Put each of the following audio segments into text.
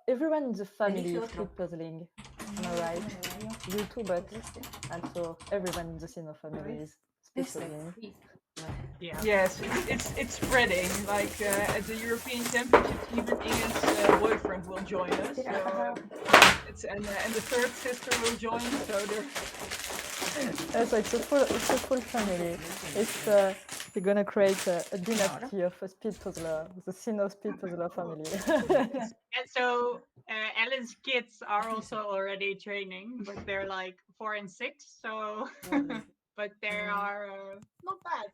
everyone in the family Elige is otro. speed puzzling. Am I right? You too, but also everyone in the Sino family is speed Este. puzzling. Yeah. Yes, it's spreading. Like at the European Championships, even Inge's boyfriend will join us. So and the third sister will join. So they're So it's a full family. It's we're gonna create a dynasty of a speed puzzler, the Sino speed puzzler family. And so Ellen's kids are also already training, but they're like 4 and 6. So, but they are not bad.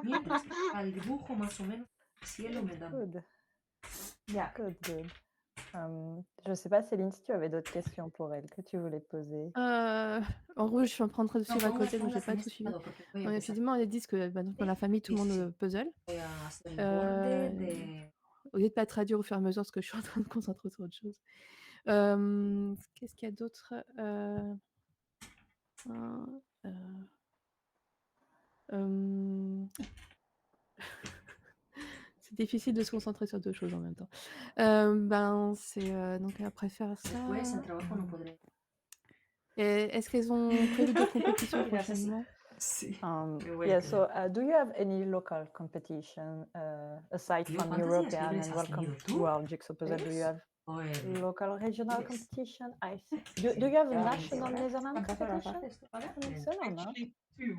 Mientras al dibujo más o menos, cielo me da. Good. yeah. Good. Je sais pas, Céline, si tu avais d'autres questions pour elle que tu voulais poser. En gros, je suis en train de suivre à côté, donc j'ai pas tout suivi. Donc, effectivement, ils disent que donc, dans la famille, tout le monde puzzle. Au lieu de pas traduire au fur et à mesure, parce que je suis en train de me concentrer sur autre chose. Qu'est-ce qu'il y a d'autre C'est difficile de se concentrer sur deux choses en même temps. Donc après faire ça. Est-ce qu'elles ont prévu d'autres compétitions prochainement? Yeah, so do you have any local competition aside from European and Welcome to World Jigsaw Puzzle? Do you have local regional competition? Do you have a national Netherlands competition? Actually, two.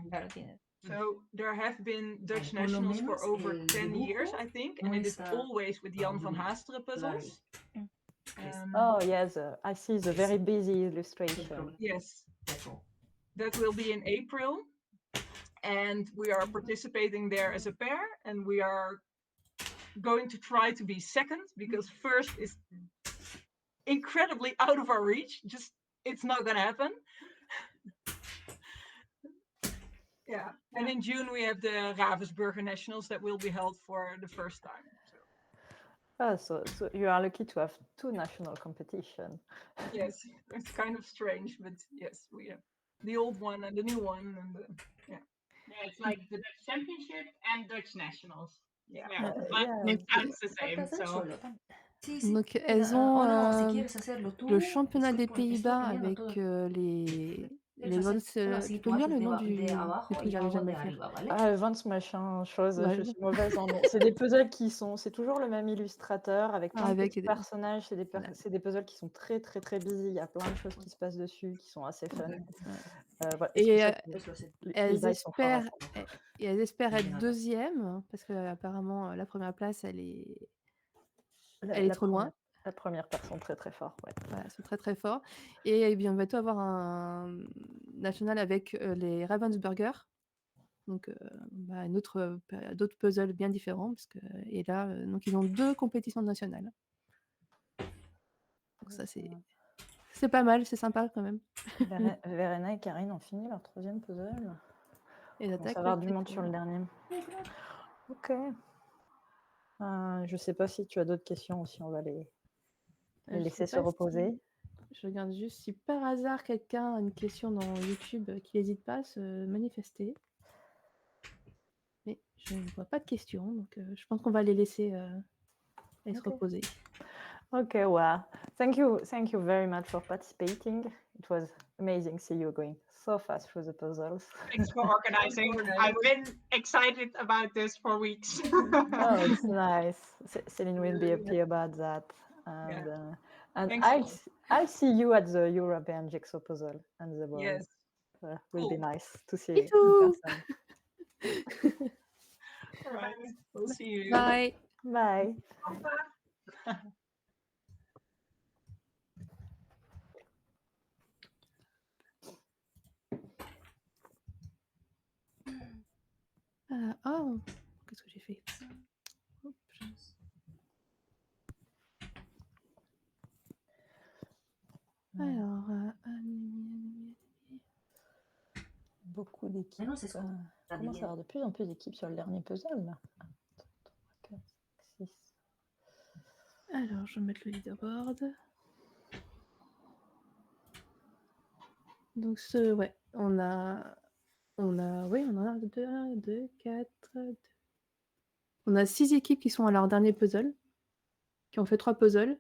So there have been Dutch nationals for over 10 years, I think, and it is always with Jan van Haasteren puzzles. Oh yes, I see the very busy illustration. Yes, that will be in April, and we are participating there as a pair, and we are going to try to be second because first is incredibly out of our reach. Just it's not gonna happen. Yeah, and in June we have the Ravensburger Nationals that will be held for the first time. So you are lucky to have two national competition. Yes, it's kind of strange, but yes, we have the old one and the new one, and yeah, it's like the Dutch Championship and Dutch Nationals. Yeah, it sounds the same. So. Donc elles ont le championnat des Pays-Bas avec les Vans. Tu peux me dire le nom du truc que j'arrive jamais à faire? Vans machin chose. Ouais. Je suis mauvaise en nom. C'est des puzzles c'est toujours le même illustrateur avec plein de petits personnages. C'est des puzzles qui sont très très très busy. Il y a plein de choses qui se passent dessus qui sont assez fun. Voilà. Et elles espèrent être deuxième parce que apparemment la première place elle est trop loin. La première personne très très fort. Ouais. Voilà, ils sont très très forts. Et bien on va tout avoir un national avec les Ravensburger. Donc d'autres puzzles bien différents et là donc ils ont 2 compétitions nationales. Donc ça c'est pas mal, c'est sympa quand même. Verena et Karine ont fini leur 3e puzzle. Et on va avoir du monde sur le dernier. Ok. Je sais pas si tu as d'autres questions ou si on va les laisser se reposer. Je regarde juste si par hasard quelqu'un a une question dans YouTube, qu'il n'hésite pas à se manifester. Mais je ne vois pas de questions, donc je pense qu'on va les laisser se reposer. Okay, well, thank you very much for participating. It was amazing to see you going so fast through the puzzles. Thanks for organizing. I've been excited about this for weeks. Oh, it's nice. Céline will be happy about that. And I'll see you at the European Jigsaw Puzzle and the World. Yes. Will be nice to see you in person. All right. We'll see you. Bye. Bye. Qu'est-ce que j'ai fait? Hop, alors, beaucoup d'équipes. On commence à avoir de plus en plus d'équipes sur le dernier puzzle. Là. 1, 2, 3, 4, 5, 6. Alors, je vais mettre le leaderboard. Donc, on a 1, 2, 4. On a 6 équipes qui sont à leur dernier puzzle, qui ont fait 3 puzzles.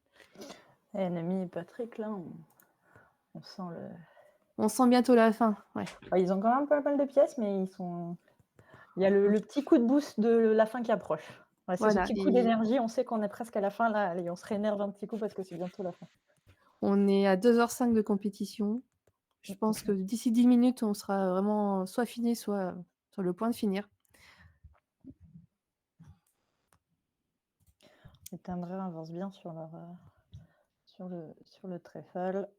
Et Annemie et Patrick, là, on sent le... On sent bientôt la fin. Ouais. Ils ont quand même pas mal de pièces, mais il y a le petit coup de boost de la fin qui approche. Ouais, c'est Voilà, ce petit coup d'énergie, on sait qu'on est presque à la fin, là, allez, on se réénerve un petit coup parce que c'est bientôt la fin. On est à 2h05 de compétition. Je pense que d'ici 10 minutes, on sera vraiment soit fini, soit sur le point de finir. Les timbreurs avancent bien sur le trèfle.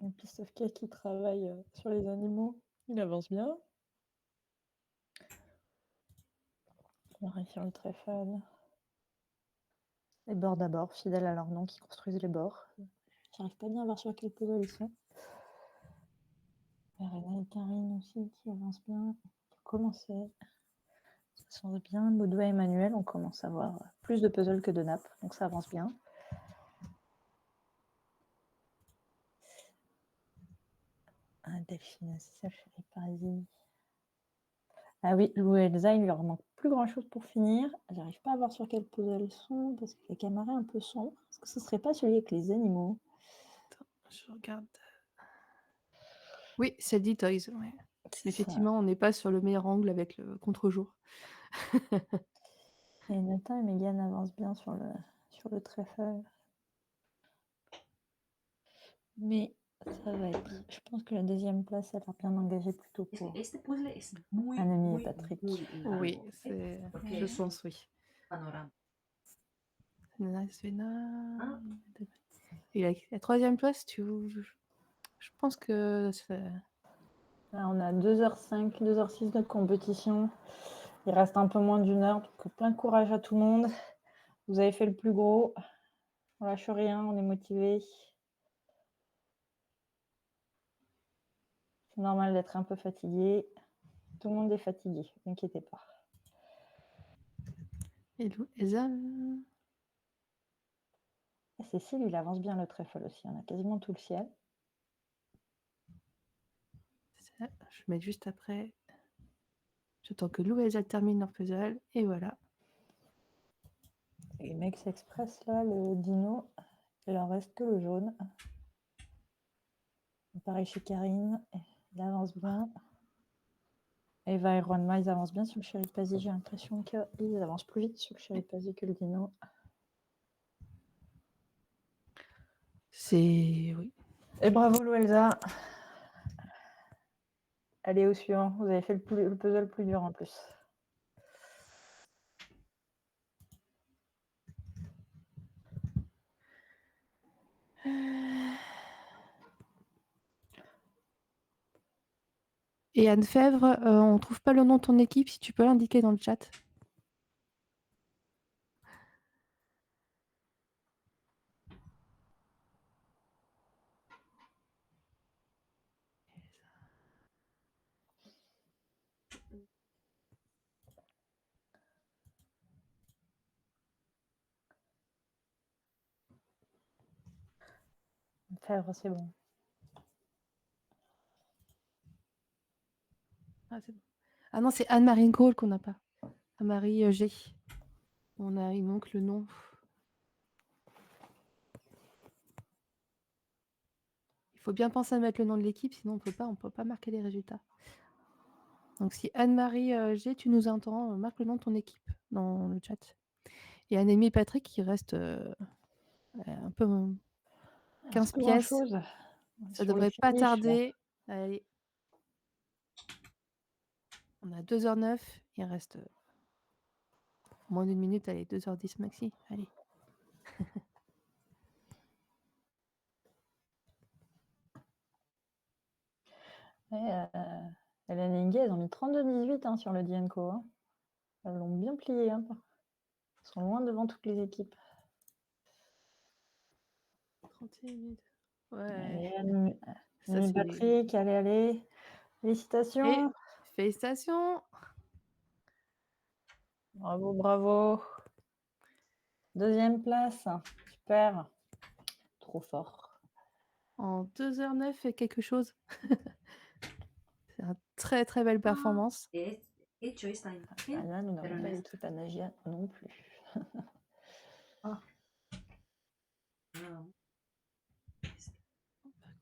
Et puis Sofia qui travaille sur les animaux, il avance bien. On arrive sur le trèfle. Les bords d'abord, fidèles à leur nom, qui construisent les bords. J'arrive pas bien à voir sur quel puzzle ils sont. Verena et Karine aussi qui avancent bien. Pour commencer, ça sent bien. Baudouin et Emmanuel, on commence à avoir plus de puzzles que de nappes, donc ça avance bien. Delphine, c'est ça, chérie Parisi. Ah oui, Lou et Elsa, il leur manque plus grand chose pour finir. J'arrive pas à voir sur quel puzzle ils sont parce que la caméra est un peu sombre. Est-ce que ce serait pas celui avec les animaux? Attends, je regarde. Oui, c'est dit Toys. Ouais. Effectivement, on n'est pas sur le meilleur angle avec le contre-jour. Et Nathan et Megan avancent bien sur le trèfle. Mais ça va être. Je pense que la deuxième place, elle a l'air bien engagée plutôt pour Annemie et Patrick. Oui, je pense, oui. Et la troisième place, je pense que Là, on a 2h05, 2h06 de compétition. Il reste un peu moins d'1 heure, donc plein courage à tout le monde. Vous avez fait le plus gros. On lâche rien, on est motivé. C'est normal d'être un peu fatigué. Tout le monde est fatigué, ne vous inquiétez pas. Hello, Elsa. Et Cécile, il avance bien le trèfle aussi. On a quasiment tout le ciel. Ça, je mets juste après. J'attends que Lou et Elsa terminent leur puzzle. Et voilà. Et Mex Express, là, le dino, il en reste que le jaune. Pareil chez Karine, il avance bien. Eva et Ronma, ils avancent bien sur le Chéri Pazzi. J'ai l'impression qu'ils avancent plus vite sur le Chéri Pazzi que le dino. Oui. Et bravo Louelza. Allez au suivant. Vous avez fait le puzzle le plus dur en plus. Et Anne Fèvre, on ne trouve pas le nom de ton équipe, si tu peux l'indiquer dans le chat. Fèvre, c'est bon. Ah, c'est bon. Ah non, c'est Anne-Marie Gaulle qu'on n'a pas. Anne-Marie G. Il manque le nom. Il faut bien penser à mettre le nom de l'équipe, sinon on peut pas marquer les résultats. Donc si Anne-Marie G, tu nous entends, marque le nom de ton équipe dans le chat. Et Annemie et Patrick qui restent un peu 15 pièces. Ça devrait pas tarder. Allez. On a 2h09. Il reste moins d'une minute. Allez, 2h10 maxi. Allez. Hélène et Inge, elles ont mis 32-18 hein, sur le DNCO. Hein. Elles l'ont bien plié. Hein. Elles sont loin devant toutes les équipes. 31 minutes. Ouais. Allez, Patrick, allez. Félicitations. Et félicitations. Bravo. Deuxième place. Super. Trop fort. En 2h09 et quelque chose. très très belle performance. Hecho esta imagen, Là, nous pero n'avons no pas es. l'équipe Anagia non plus. Ah. Par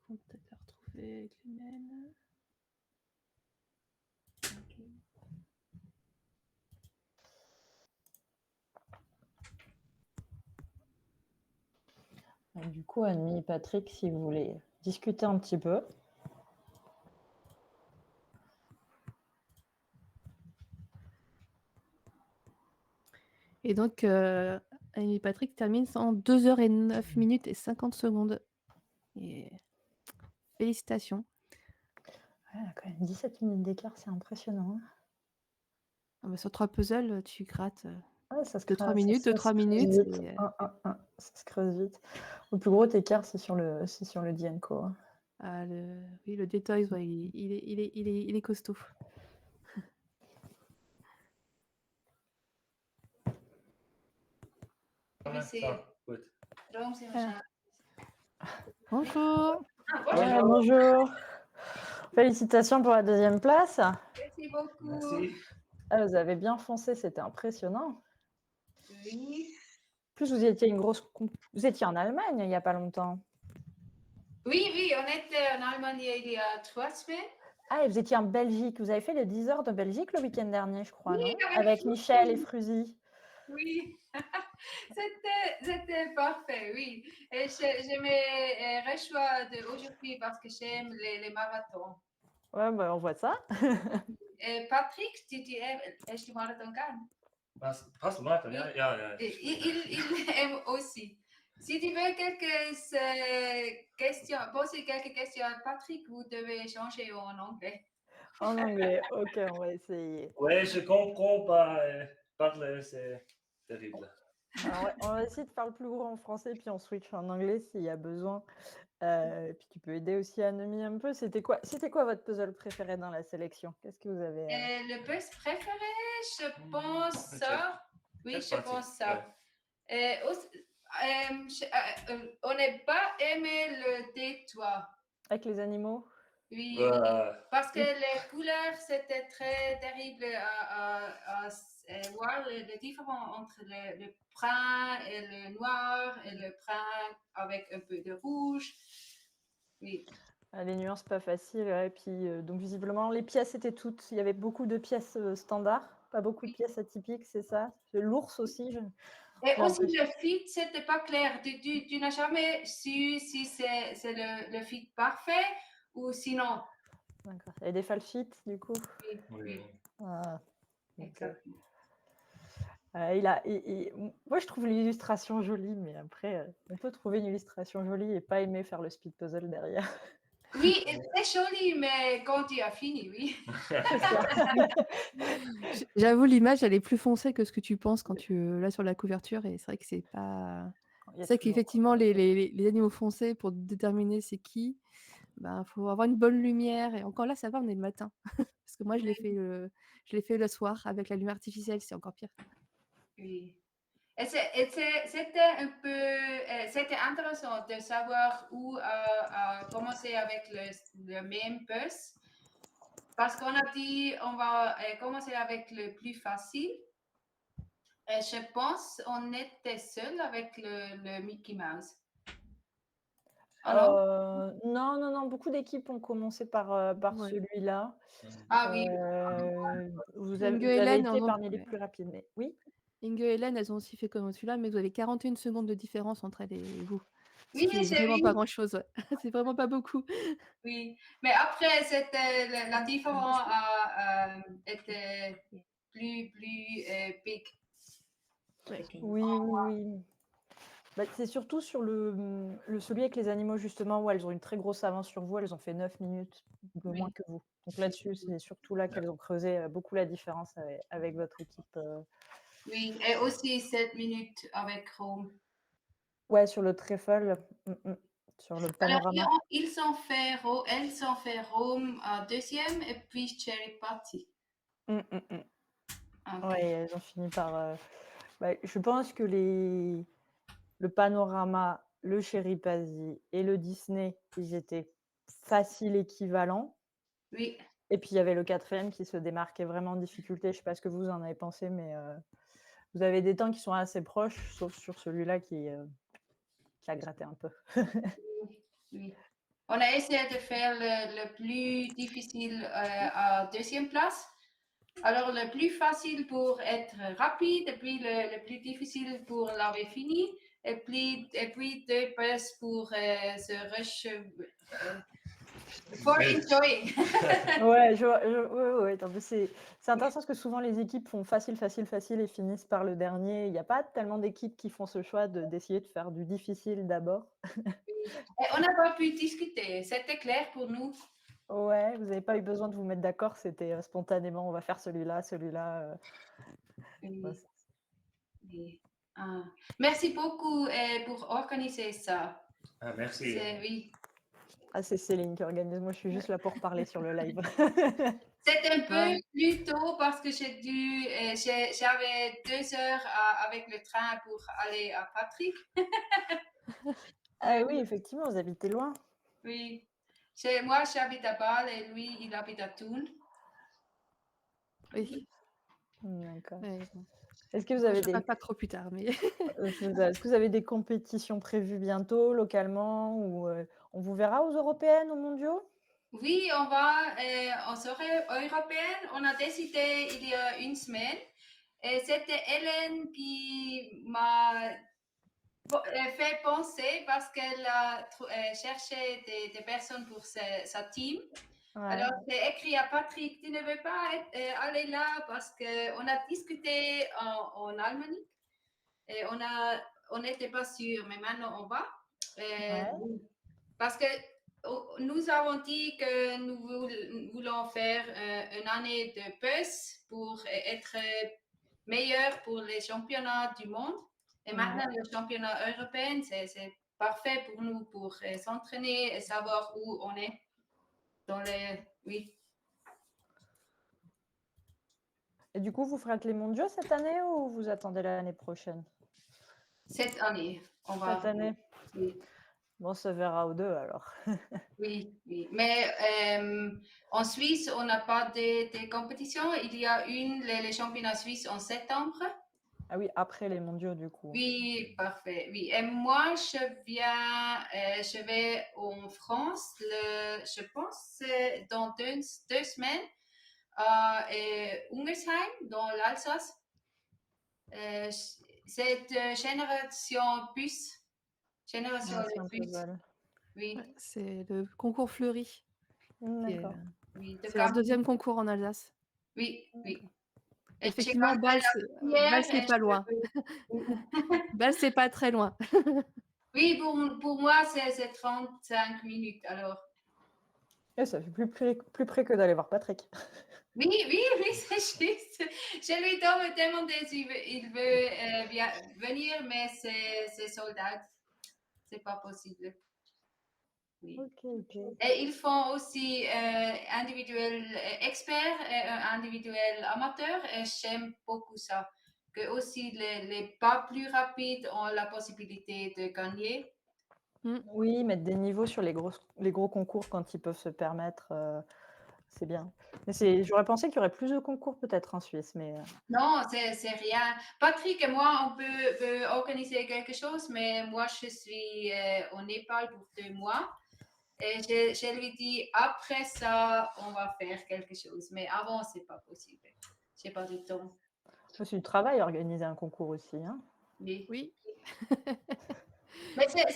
contre, peut-être la retrouver avec les mêmes. Du coup, Annie et Patrick, si vous voulez discuter un petit peu. Et donc, Annie et Patrick terminent en 2h09 et 50 secondes. Et félicitations. Ouais, quand même 17 minutes d'écart, c'est impressionnant. Hein. Ah bah, sur 3 puzzles, tu grattes Ouais, ça se de 3 minutes, de 3 se creuse minutes. vite. Et, Ça se creuse vite. Le plus gros écart, c'est sur le Dienko. Hein. oui, le Detoys, ouais, il est costaud. Bonjour. Ouais, bonjour. Félicitations pour la 2e place. Merci beaucoup. Merci. Ah, vous avez bien foncé, c'était impressionnant. Oui. En plus, vous étiez vous étiez en Allemagne il n'y a pas longtemps. Oui, on était en Allemagne il y a 3 semaines. Ah, et vous étiez en Belgique. Vous avez fait les 10 heures de Belgique le week-end dernier, je crois, Oui, non? avec Avec Fruzy. Michel et Fruzy. Oui, c'était parfait, oui. Et je me reçois aujourd'hui parce que j'aime les marathons. Ouais, bah, on voit ça. Et Patrick, est du marathon kan? Fast Marathon, ja. Il aime aussi. Si tu veux poser quelques questions à Patrick, vous devez changer en anglais. En anglais, ok, on va essayer. Ouais, je comprends pas parler, c'est terrible. Alors, on va essayer de faire le plus gros en français, puis on switch en anglais s'il y a besoin. Puis tu peux aider aussi Annemie un peu. C'était quoi votre puzzle préféré dans la sélection? Qu'est-ce que vous avez Le bus préféré, je pense ça. Oui, je pense ça. On n'a pas aimé le détour. Avec les animaux? Oui, parce que les couleurs, c'était très terrible à voir le différent entre le brun et le noir et le brun avec un peu de rouge. Oui. Les nuances pas faciles. Et puis, donc visiblement, les pièces étaient toutes. Il y avait beaucoup de pièces standards, pas beaucoup de pièces atypiques, c'est ça? L'ours aussi. Et aussi le fit, c'était pas clair. Tu n'as jamais su si c'est le fit parfait ou sinon. D'accord. Il y a des false fits, du coup. Oui. Ah, Exactement. Moi, je trouve l'illustration jolie, mais après, on peut trouver une illustration jolie et pas aimer faire le speed puzzle derrière. Oui, c'est joli, mais quand tu as fini, oui. J'avoue, l'image, elle est plus foncée que ce que tu penses quand tu l'as sur la couverture. Et c'est vrai que c'est pas. C'est vrai qu'effectivement, les animaux foncés, pour déterminer c'est qui, ben, faut avoir une bonne lumière. Et encore là, ça va, on est le matin. Parce que moi, je l'ai fait le soir avec la lumière artificielle, c'est encore pire. Oui. Et c'était un peu, c'était intéressant de savoir où commencer avec le même bus. Parce qu'on a dit, on va commencer avec le plus facile. Et je pense on était seul avec le Mickey Mouse. Non. Beaucoup d'équipes ont commencé par Ouais. celui-là. Ah oui. Vous Inge avez et Hélène, été parmi les plus rapides. Mais oui. Inge et Hélène, elles ont aussi fait comme celui-là, mais vous avez 41 secondes de différence entre elles et vous. Ce Oui, qui est vraiment pas grand-chose. Ouais. C'est vraiment pas beaucoup. Oui, mais après, c'était la différence était plus big. Oui. Bah, c'est surtout sur celui avec les animaux, justement, où elles ont une très grosse avance sur vous. Elles ont fait 9 minutes de moins que vous. Donc là-dessus, c'est surtout là qu'elles ont creusé beaucoup la différence avec votre équipe. Oui, et aussi 7 minutes avec Chrome. Ouais, sur le trèfle, sur le panorama. Alors, elles ont fait Rome en 2e et puis Cherry Party. Okay. Okay. Ouais, elles ont fini par... je pense que le panorama, le Cheripazi et le Disney, ils étaient faciles équivalents. Oui. Et puis, il y avait le 4e qui se démarquait vraiment en difficulté. Je ne sais pas ce que vous en avez pensé, mais vous avez des temps qui sont assez proches, sauf sur celui-là qui a gratté un peu. Oui. On a essayé de faire le plus difficile à 2e place. Alors, le plus facile pour être rapide, et puis le plus difficile pour l'avoir fini, et puis 2 places pour se rush. For enjoying. Ouais, ouais. Non, mais c'est intéressant parce que souvent les équipes font facile et finissent par le dernier. Il n'y a pas tellement d'équipes qui font ce choix d'essayer de faire du difficile d'abord. Et on n'a pas pu discuter, c'était clair pour nous. Ouais, vous n'avez pas eu besoin de vous mettre d'accord, c'était spontanément, on va faire celui-là. Oui. Ouais. Oui. Ah. Merci beaucoup pour organiser ça. Ah, merci. Oui. Ah, c'est Céline qui organise, moi je suis juste là pour parler sur le live. C'est un peu Ouais. plus tôt parce que j'avais 2 heures avec le train pour aller à Patrick. Ah oui, effectivement, vous habitez loin. Oui. Moi, j'habite à Bâle et lui, il habite à Thun. Oui. D'accord. Ouais, bon. Est-ce que vous Moi, avez je ne pas trop plus tard, mais Est-ce que vous avez des compétitions prévues bientôt, localement, ou on vous verra aux européennes, aux mondiaux? Oui, on va aux européennes. On a décidé il y a une semaine. Et c'était Hélène qui m'a fait penser parce qu'elle a cherché des personnes pour sa team. Ouais. Alors, j'ai écrit à Patrick, tu ne veux pas aller là parce qu'on a discuté en Allemagne et on n'était pas sûr, mais maintenant on va. Ouais. Parce que nous avons dit que nous voulons faire une année de pause pour être meilleur pour les championnats du monde. Et maintenant, le championnat européen, c'est parfait pour nous pour s'entraîner et savoir où on est dans les... Oui. Et du coup, vous ferez les mondiaux cette année ou vous attendez l'année prochaine? Cette année, on va... Cette année? Oui. Bon, on se verra aux deux alors. Oui, oui. Mais en Suisse, on n'a pas de compétition. Il y a les championnats suisses en septembre. Ah oui, après les mondiaux du coup. Oui, parfait. Oui. Et moi, je vais en France, je pense, dans 2 semaines, à Ungersheim, dans l'Alsace. C'est Génération Plus. Génération Plus. Oui. ouais, c'est le concours Fleury. D'accord. Oui, C'est leur 2e concours en Alsace. Oui, oui. Effectivement, Bâle, c'est pas loin. Bâle, c'est pas très loin. Oui, pour moi, c'est 35 minutes, alors. Et ça fait plus près que d'aller voir Patrick. Oui, c'est juste. Je lui ai demandé s'il veut venir, mais c'est sold out. C'est pas possible. Oui. Ok. Et ils font aussi individuel expert et individuel amateur, et j'aime beaucoup ça. Que aussi les pas plus rapides ont la possibilité de gagner. Oui, mettre des niveaux sur les gros concours quand ils peuvent se permettre, c'est bien. Mais j'aurais pensé qu'il y aurait plus de concours peut-être en Suisse, mais Non, c'est rien. Patrick et moi, on peut organiser quelque chose, mais moi, je suis au Népal pour 2 mois. Et je lui dis, après ça, on va faire quelque chose. Mais avant, c'est pas possible. J'ai pas de temps. c'est du travail organiser un concours aussi, hein. Oui. Mais c'est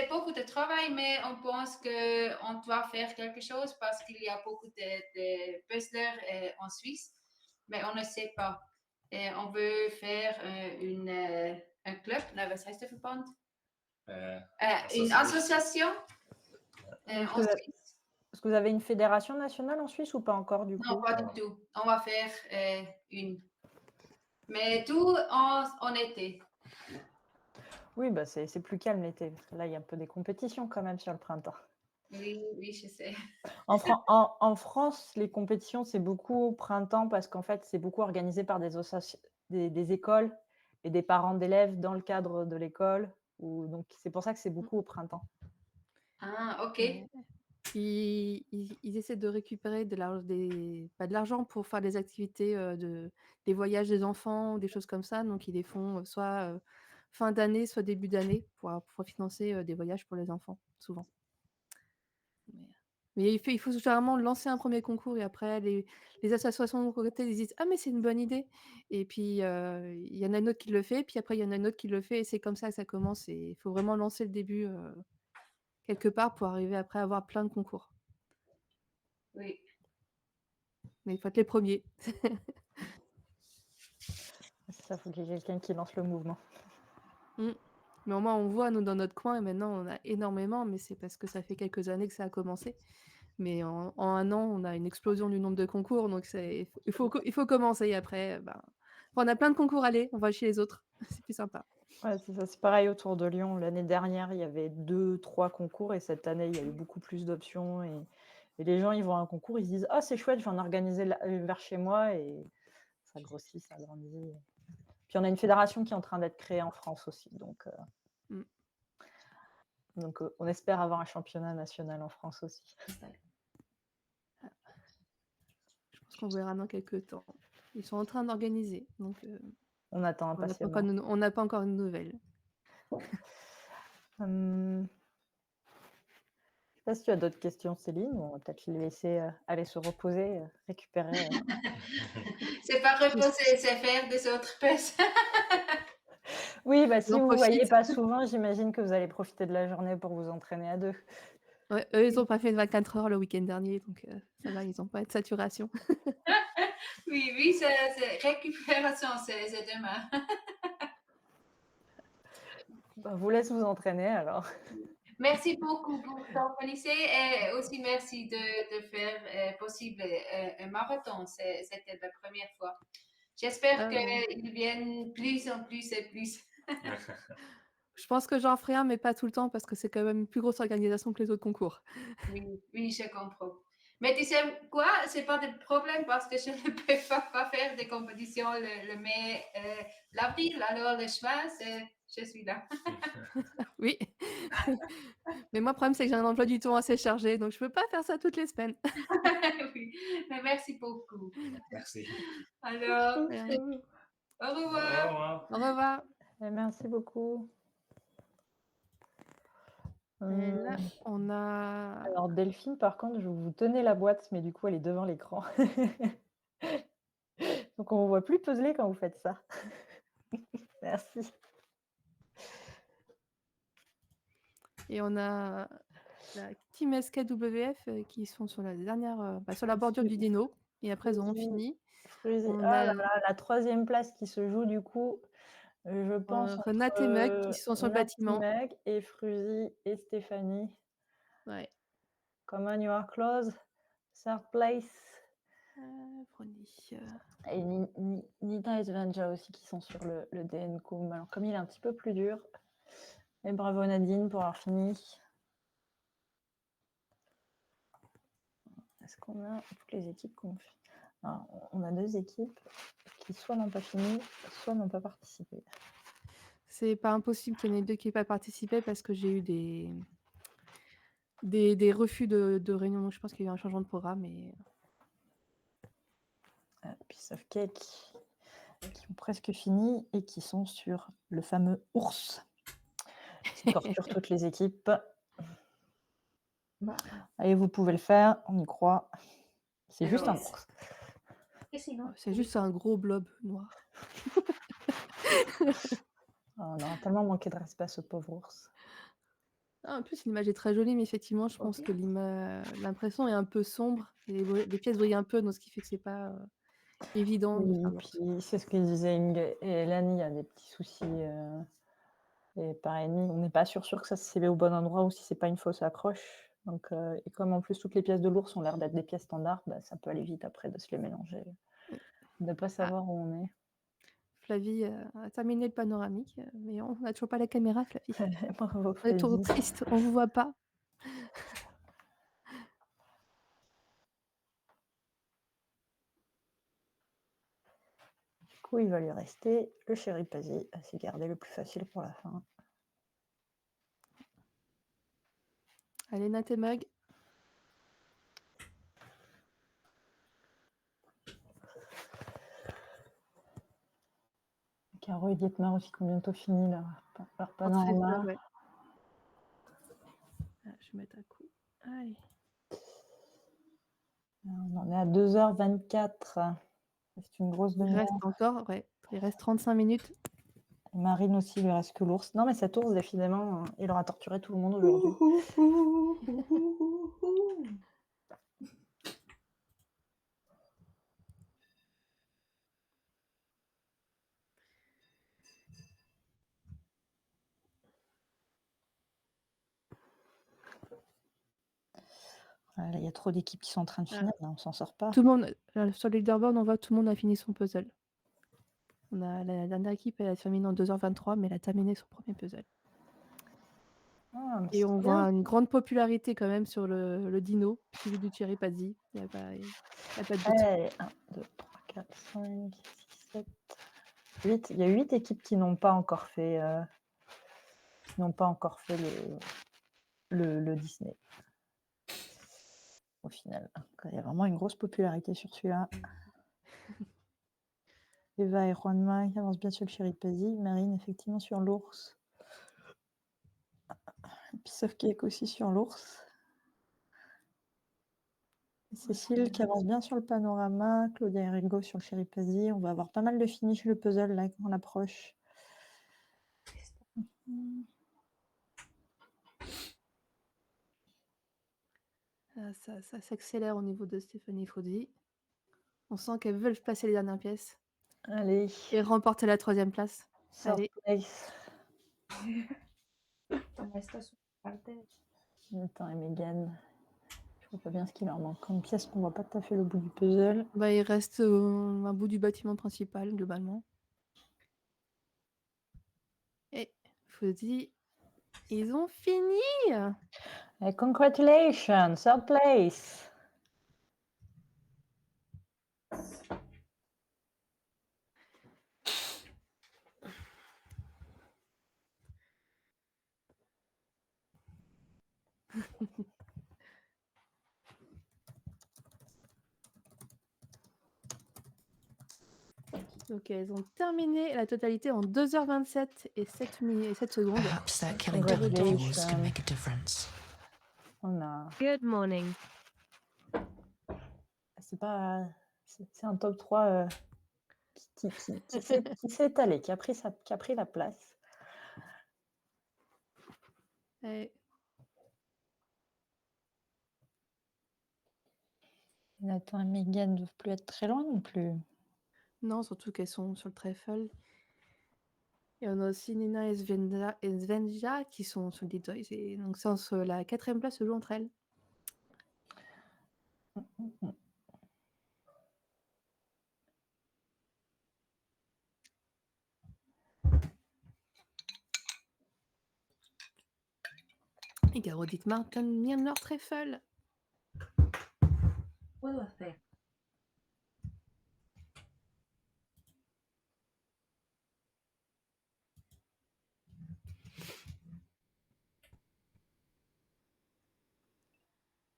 beaucoup de travail, mais on pense qu'on doit faire quelque chose parce qu'il y a beaucoup de puzzlers en Suisse, mais on ne sait pas. Et on veut faire un club, nou, wat heißt der Verband? Une association en Suisse. Est-ce que vous avez une fédération nationale en Suisse ou pas encore du coup? Non, pas du tout. On va faire une. Mais tout en été. Oui, bah c'est plus calme l'été. Parce que là, il y a un peu des compétitions quand même sur le printemps. Oui, je sais. En France, les compétitions, c'est beaucoup au printemps parce qu'en fait, c'est beaucoup organisé par des écoles et des parents d'élèves dans le cadre de l'école. Donc, c'est pour ça que c'est beaucoup au printemps. Ah, ok. ils essaient de récupérer de l'argent pour faire des activités, des voyages des enfants, des choses comme ça. Donc ils les font, soit, fin d'année, soit début d'année pour financer, des voyages pour les enfants, souvent. Mais il faut généralement lancer un premier concours et après les associations de côté, ils disent: «Ah mais c'est une bonne idée» et puis, il y en a une autre qui le fait, puis après il y en a une autre qui le fait et c'est comme ça que ça commence et il faut vraiment lancer le début, quelque part pour arriver après à avoir plein de concours. Oui. Mais il faut être les premiers. C'est ça, faut qu'il y ait quelqu'un qui lance le mouvement. Mmh. Mais au moins on voit nous dans notre coin et maintenant on a énormément, mais c'est parce que ça fait quelques années que ça a commencé. Mais en 1 an, on a une explosion du nombre de concours, donc il faut commencer et après, on a plein de concours, allez, on va chez les autres, c'est plus sympa. Ouais, c'est ça, c'est pareil autour de Lyon. L'année dernière, il y avait 2-3 concours et cette année, il y a eu beaucoup plus d'options et les gens, ils voient un concours, ils se disent: «Ah, c'est chouette, je vais en organiser vers chez moi» et ça grossit, ça grandit. Puis on a une fédération qui est en train d'être créée en France aussi, donc Mmh. on espère avoir un championnat national en France aussi. Je pense qu'on verra dans quelques temps. Ils sont en train d'organiser, donc On attend on n'a pas encore impatiemment. on n'a pas encore de nouvelles. Je sais pas si tu as d'autres questions, Céline, ou on va peut-être les laisser, aller se reposer, récupérer, C'est pas reposer, c'est faire des autres puces. Oui, Ils si en vous ne voyez profitent. pas souvent, j'imagine que vous allez profiter de la journée pour vous entraîner à 2. Ouais, eux, ils ont pas fait de 24 heures le week-end dernier, donc ça va, ils ont pas de saturation. Oui, c'est récupération, c'est demain. Vous laisse vous entraîner alors. Merci beaucoup pour t'organiser et aussi merci de faire possible un marathon. C'était la première fois. J'espère Ah ouais. qu'ils viennent plus en plus et plus. Je pense que j'en ferai un, mais pas tout le temps parce que c'est quand même une plus grosse organisation que les autres concours. Oui, je comprends. Mais tu sais quoi, c'est pas de problème parce que je ne peux pas faire des compétitions le mai, l'avril, alors le juin, je suis là. Oui. Mais moi, le problème, c'est que j'ai un emploi du temps assez chargé, donc je peux pas faire ça toutes les semaines. Oui, mais merci beaucoup. Merci. Alors, Rien. au revoir. Au revoir. Merci beaucoup. Et là, on a... Alors Delphine, par contre, je vous tenais la boîte, mais du coup, elle est devant l'écran. Donc on ne voit plus puzzler quand vous faites ça. Merci. Et on a la Team SKWF qui sont sur la dernière, sur la bordure du dino. Et après, ils ont fini. Fruzy. On Ah a là là, la 3e place qui se joue du coup, je pense Renat et Mug qui sont sur le bâtiment. Meg et Fruzy et Stéphanie. Ouais. Come on, you are close. Third place. Et Nita et Svanja aussi qui sont sur le DNCO. Alors comme il est un petit peu plus dur. Et bravo Nadine pour avoir fini. Est-ce qu'on a toutes les équipes qu'on fait? Alors, on a 2 équipes qui soit n'ont pas fini, soit n'ont pas participé. C'est pas impossible qu'il y en ait 2 qui n'aient pas participé parce que j'ai eu des refus de réunion. Donc je pense qu'il y a eu un changement de programme. Et... Piece of Cake qui ont presque fini et qui sont sur le fameux ours qui torture toutes les équipes. Allez, vous pouvez le faire, on y croit. C'est juste un ours. C'est juste un gros blob noir. On a tellement manqué de respect à ce pauvre ours. En plus, l'image est très jolie, mais effectivement, je pense que l'impression est un peu sombre. Et les pièces brillent un peu, donc ce qui fait que c'est pas évident de faire l'ours. Puis c'est ce que disaient Inge et Hélène, il y a des petits soucis. Et pareil, on n'est pas sûr que ça c'est au bon endroit ou si c'est pas une fausse accroche. Donc, et comme en plus toutes les pièces de l'ours ont l'air d'être des pièces standards, ça peut aller vite après de se les mélanger, de ne pas savoir où on est. Flavie a terminé le panoramique, mais on n'a toujours pas la caméra, Flavie. Bravo, On est toujours triste, on vous voit pas. Du coup, il va lui rester le chéripazi à se garder le plus facile pour la fin. Allez, Nat et Mug. Caro et Dietmar aussi qui ont bientôt fini leur Entre panorama. ouais. Ah, je vais mettre un coup. Allez. On en est à 2h24. C'est une grosse Il demi-heure. reste encore, ouais. Il reste 35 minutes. Et Marine aussi, il lui reste que l'ours. Non, mais cet ours, décidément, il aura torturé tout le monde aujourd'hui. Il y a trop d'équipes qui sont en train de finir, là, on s'en sort pas. Tout le monde, sur le leaderboard, on voit tout le monde a fini son puzzle. On a la dernière équipe, elle a terminé en 2h23, mais elle a terminé son premier puzzle. Ah, Et on voit une grande popularité quand même sur le dino, suivi du Thierry Pazzi. Il n'y a pas de doute. Allez, 1, 2, 3, 4, 5, 6, 7, 8. Il y a 8 équipes qui n'ont pas encore fait, le Disney. Au final, il y a vraiment une grosse popularité sur celui-là. Eva et Juanma qui avancent bien sur le Chéri Pazzi. Marine, effectivement, sur l'ours. Piece of Cake aussi sur l'ours. Cécile qui avance bien sur le panorama. Claudia et Ringo sur le Chéri Pazzi. On va avoir pas mal de finish le puzzle là quand on approche. Ça s'accélère au niveau de Stéphanie Faudy. On sent qu'elles veulent placer les dernières pièces. Allez. Et remporter la 3e place. Allez. Place. Place. Nathan et Megan. Je vois pas bien ce qu'il leur manque comme pièce qu'on voit pas tout à fait le bout du puzzle. Bah, il reste un bout du bâtiment principal, globalement. Et Faudy, ils ont fini! Hey, congratulations, third place. Donc elles ont terminé la totalité en 2h27 et 7 secondes. Perhaps that killing talent of yours can make a difference. On a... Good morning. C'est pas... C'est un top 3 qui s'est étalé, qui a pris la place. Et... Nathan et Megan ne doivent plus être très loin non plus. Non, surtout qu'elles sont sur le trèfle. Et on a aussi Nina et Svenja qui sont sur le Deep Toys. Et donc c'est sur la 4e place se joue entre elles. Et Caro Dietmar donne bien leur trèfle. Puedo hacer.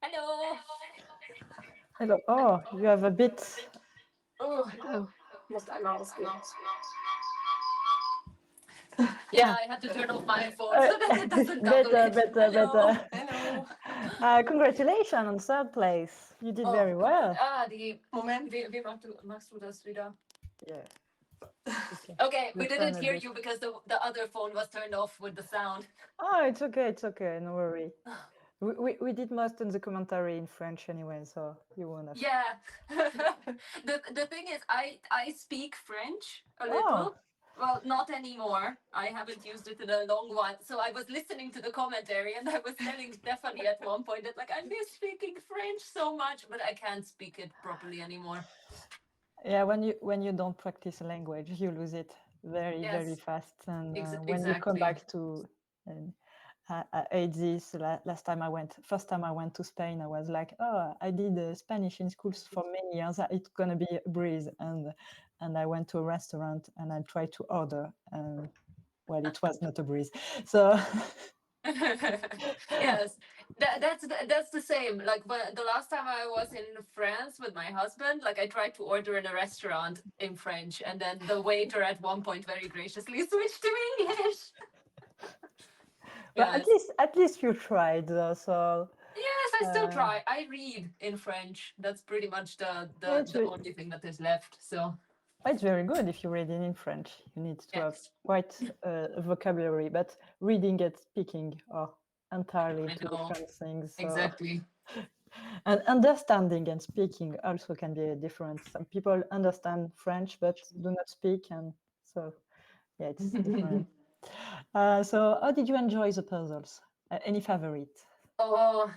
Hello. Hello. Oh, you have a bit. Oh, Oh. must announce it. Yeah, I had to turn off my phone so that it doesn't Better. Hello. Congratulations on third place. You did very well. Moment, wie machst du das wieder? Yeah. Okay, we Let's didn't turn it hear off. you because the other phone was turned off with the sound. Oh, it's okay. No worry. We did most in the commentary in French anyway, so you won't have. Yeah. The thing is, I speak French a little. Oh. Well, not anymore. I haven't used it in a long while. So I was listening to the commentary and I was telling Stephanie at one point that like I miss speaking French so much, but I can't speak it properly anymore. Yeah, when you don't practice a language, you lose it very fast. And when you come back to, I ate this first time I went to Spain, I was like, oh, I did Spanish in schools for many years. It's gonna be a breeze. And I went to a restaurant and I tried to order, and well, it was not a breeze. So Yes, that's the same. Like, but the last time I was in France with my husband, like I tried to order in a restaurant in French, and then the waiter at one point very graciously switched to English. But Yes. at least you tried, though, so Yes, I still try. I read in French. That's pretty much the it's only thing that is left. So it's very good if you read it in French. You need to have yes, quite a vocabulary, but reading and speaking are entirely I two know. different things. So. Exactly. And understanding and speaking also can be a difference. Some people understand French but do not speak, and so yeah, it's different. So how did you enjoy the puzzles? Any favorite? Oh,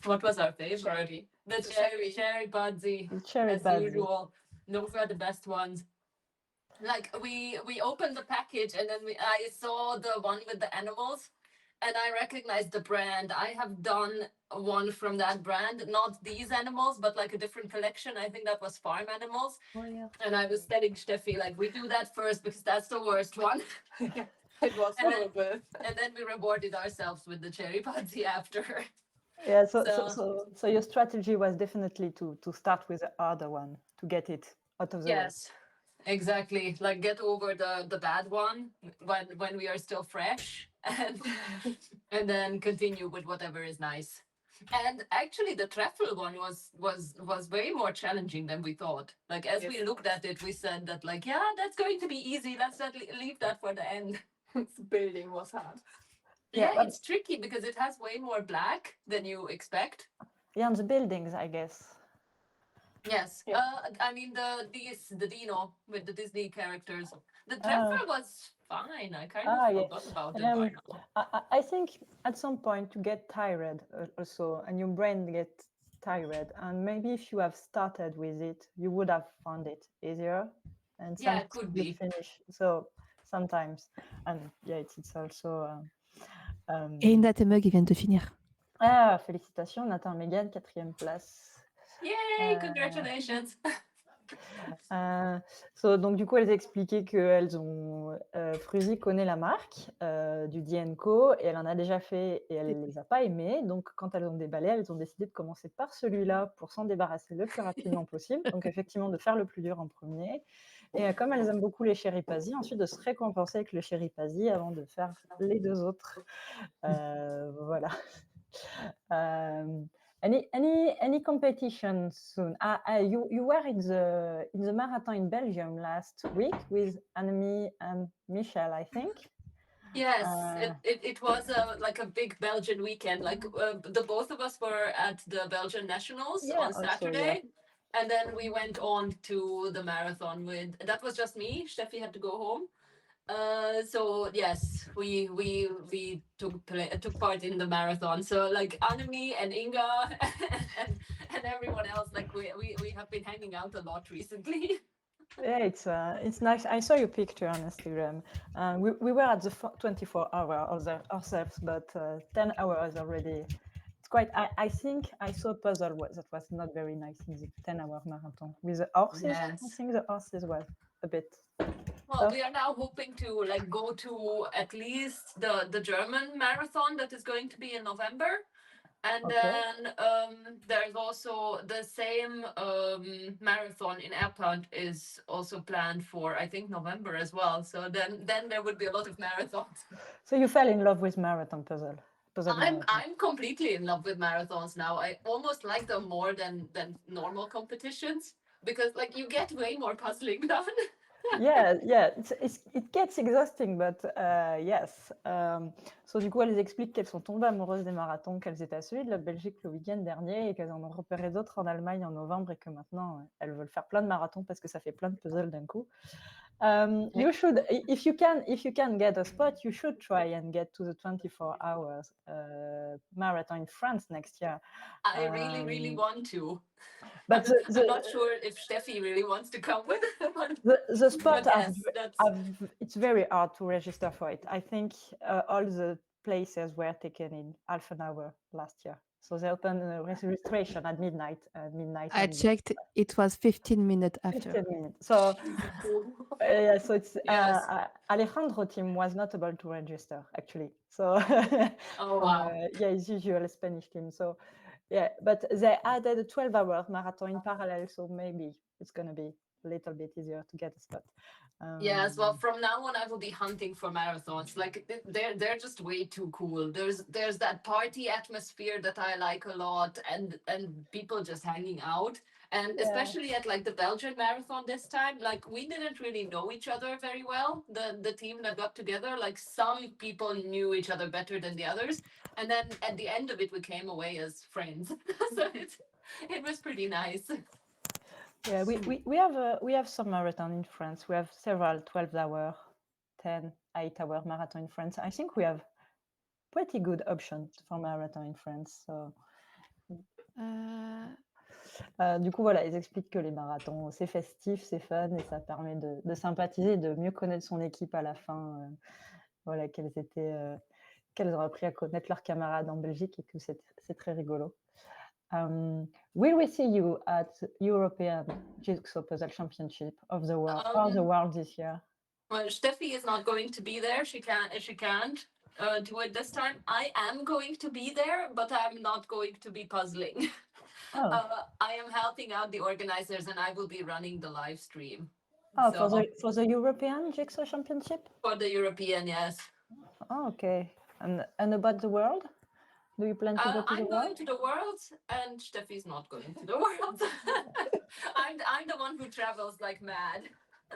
what was our favorite? The cherry Budsy. The cherry As Budsy. usual. Those were the best ones. Like we opened the package and then I saw the one with the animals and I recognized the brand. I have done one from that brand, not these animals, but like a different collection. I think that was Farm Animals. Oh yeah. And I was telling Steffi, like, we do that first because that's the worst one. It was horrible. And then we rewarded ourselves with the cherry Budsy after. Yeah, so your strategy was definitely to start with the other one to get it out of the way. Yes, exactly. Like get over the bad one when we are still fresh, and then continue with whatever is nice. And actually, the truffle one was way more challenging than we thought. Like as we looked at it, we said that like, yeah, that's going to be easy. Let's not leave that for the end. Building was hard. Yeah, Yeah, it's tricky because it has way more black than you expect. Yeah, on the buildings, I guess. Yes. Yeah. I mean the Dino with the Disney characters. The truffle was fine. I kind of yeah. forgot about it by now. I think at some point you get tired also, and your brain gets tired. And maybe if you have started with it, you would have found it easier. And Yeah, it sometimes could you be. finish. So sometimes, and yeah, it's also. Et Nat et Mug, ils viennent de finir. Ah, félicitations, Nathan et Megan, 4e place. Yay, congratulations. Donc du coup, elles expliquaient qu'elles ont Fruzy connaît la marque du D&Co et elle en a déjà fait et elle les a pas aimés. Donc quand elles ont déballé, elles ont décidé de commencer par celui-là pour s'en débarrasser le plus rapidement possible. Donc effectivement, de faire le plus dur en premier. Et comme elles aiment beaucoup les Cherry Pazzi, ensuite de se récompenser avec le Cherry Pazzi avant de faire les deux autres. Voilà. Any competition soon? You were in the marathon in Belgium last week with Annemie and Michel, I think. Yes, it was like a big Belgian weekend. Like the both of us were at the Belgian Nationals on Saturday. And then we went on to the marathon with, that was just me. Steffi had to go home. So yes, we took part in the marathon. So like Annemie and Inga and everyone else, like we have been hanging out a lot recently. Yeah, it's nice. I saw your picture on Instagram. We were at the 24-hour ourselves, but 10 hours already. It's quite. I think I saw a puzzle that was not very nice in the 10-hour marathon with the horses. Yes. I think the horses were a bit. Well, we are now hoping to like go to at least the German marathon that is going to be in November. And then there's also the same marathon in Erpand is also planned for, I think, November as well. So then there would be a lot of marathons. So you fell in love with marathon puzzle. I'm completely in love with marathons now. I almost like them more than normal competitions because like you get way more puzzling done. Yeah, it gets exhausting, but yes. So du coup, elles expliquent qu'elles sont tombées amoureuses des marathons, qu'elles étaient à celui de la Belgique le week-end dernier et qu'elles en ont repéré d'autres en Allemagne en novembre et que maintenant, elles veulent faire plein de marathons parce que ça fait plein de puzzles d'un coup. You should, if you can get a spot, you should try and get to the 24 hours marathon in France next year. I really want to. But I'm not sure if Steffi really wants to come with. The spot, yes, it's very hard to register for it. I think all the places were taken in half an hour last year. So they opened registration at midnight. I on checked, it was 15 minutes after. 15 minutes. So, so it's Yes. Alejandro team was not able to register actually. So, Oh, wow. yeah, it's usual Spanish team. So, yeah, but they added a 12-hour marathon in parallel, so maybe it's gonna be a little bit easier to get a spot. Yes, well, from now on, I will be hunting for marathons. Like they're just way too cool. There's that party atmosphere that I like a lot, and people just hanging out. And Yeah. especially at like the Belgian marathon this time, like we didn't really know each other very well. The team that got together, like some people knew each other better than the others, and then at the end of it, we came away as friends. So it was pretty nice. Yeah, we have some marathon in France. We have several 12-hour, 10, 8-hour marathon in France. I think we have pretty good options for marathon in France. So. Du coup, voilà, ils expliquent que les marathons, c'est festif, c'est fun et ça permet de sympathiser, de mieux connaître son équipe à la fin. Voilà, qu'elles ont appris à connaître leurs camarades en Belgique et que c'est très rigolo. Will we see you at European Jigsaw Puzzle Championship of the world this year? Well, Steffi is not going to be there. She can't do it this time. I am going to be there, but I'm not going to be puzzling. Oh. I am helping out the organizers, and I will be running the live stream. Oh, So, for the European Jigsaw Championship? for the European, yes. Oh, okay. And about the world? Do you plan to go to the I'm world? going to the world, and Steffi's not going to the world. I'm the one who travels like mad.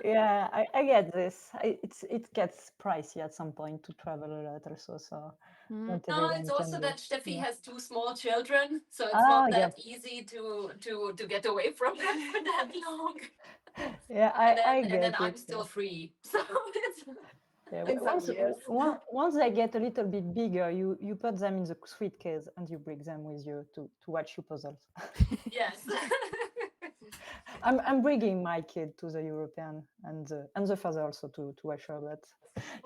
Yeah, I get this. It gets pricey at some point to travel a lot also. So not No, everyone it's can also do that it. Steffi Yeah. has 2 small children, so it's Ah, not that yeah. easy to get away from them for that long. Yeah, I get and then it. I'm still free. So it's Yeah, in some years. once they get a little bit bigger, you put them in the suitcase and you bring them with you to watch you puzzles. Yes. I'm bringing my kid to the European and the father also to watch her, but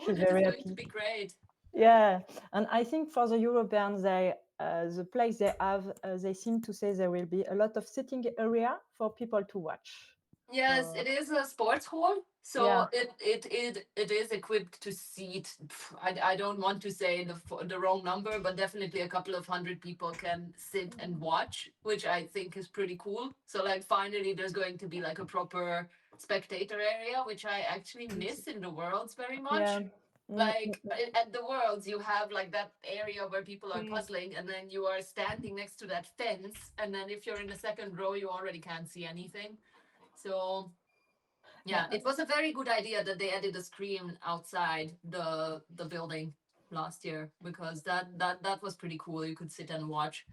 she's very going happy. to be great. Yeah, and I think for the Europeans, the place they have, they seem to say there will be a lot of sitting area for people to watch. Yes, it is a sports hall, so Yeah. it is equipped to seat. I don't want to say the wrong number, but definitely a couple of hundred people can sit and watch, which I think is pretty cool. So like finally, there's going to be like a proper spectator area, which I actually miss in the Worlds very much. Yeah. Like at the Worlds, you have like that area where people are puzzling, and then you are standing next to that fence, and then if you're in the second row, you already can't see anything. So yeah, it was a very good idea that they added a screen outside the building last year, because that was pretty cool. You could sit and watch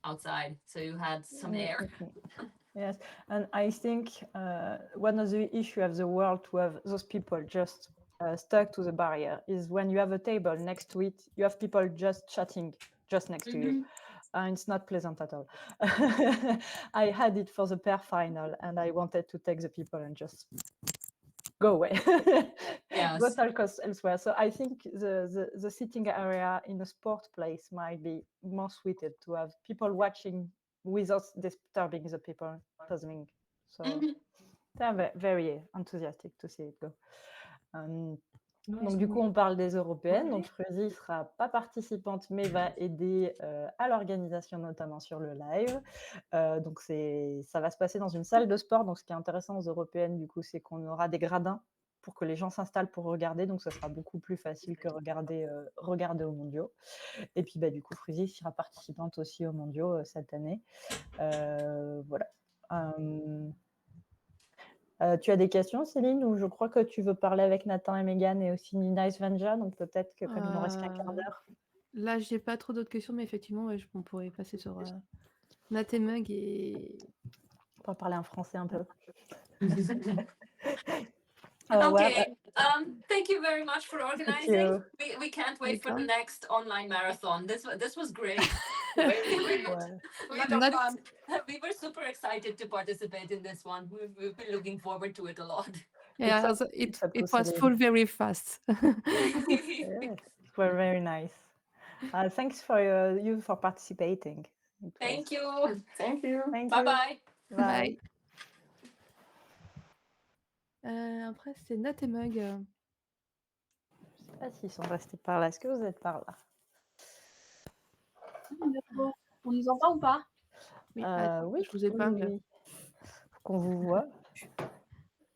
outside, so you had some air. Yes, and I think one of the issues of the world to have those people just stuck to the barrier is when you have a table next to it, you have people just chatting just next to you. It's not pleasant at all. I had it for the pair final, and I wanted to take the people and just go away. Yes. Go talk elsewhere. So I think the sitting area in a sport place might be more suited to have people watching without disturbing the people puzzling. So they're very enthusiastic to see it go. Donc du coup, on parle des européennes. Donc Fruzy sera pas participante, mais va aider à l'organisation, notamment sur le live. Donc ça va se passer dans une salle de sport. Donc ce qui est intéressant aux européennes, du coup, c'est qu'on aura des gradins pour que les gens s'installent pour regarder. Donc ce sera beaucoup plus facile que regarder aux mondiaux. Et puis du coup, Fruzy sera participante aussi aux mondiaux cette année. Voilà. Tu as des questions, Céline, ou je crois que tu veux parler avec Nathan et Megan et aussi Nina et Svanja, donc peut-être que comme il nous reste qu'un quart d'heure. Là, j'ai pas trop d'autres questions, mais effectivement, ouais, on pourrait passer sur Nat et Meg et... On peut parler en français un peu. Okay. Thank you very much for organizing. We can't wait for the next online marathon. This was great. Very great. We were super excited to participate in this one. We've been looking forward to it a lot. Yeah, it was full very fast. Yes, it was very nice. Thanks for you for participating. Thank you. Thank you. Thank Bye you. bye. Bye. Après, c'est Nat et Mug. Je sais pas s'ils sont restés par là. Est-ce que vous êtes par là? On nous entend ou pas? Oui, Oui, je vous épingle. oui. Faut qu'on vous voit.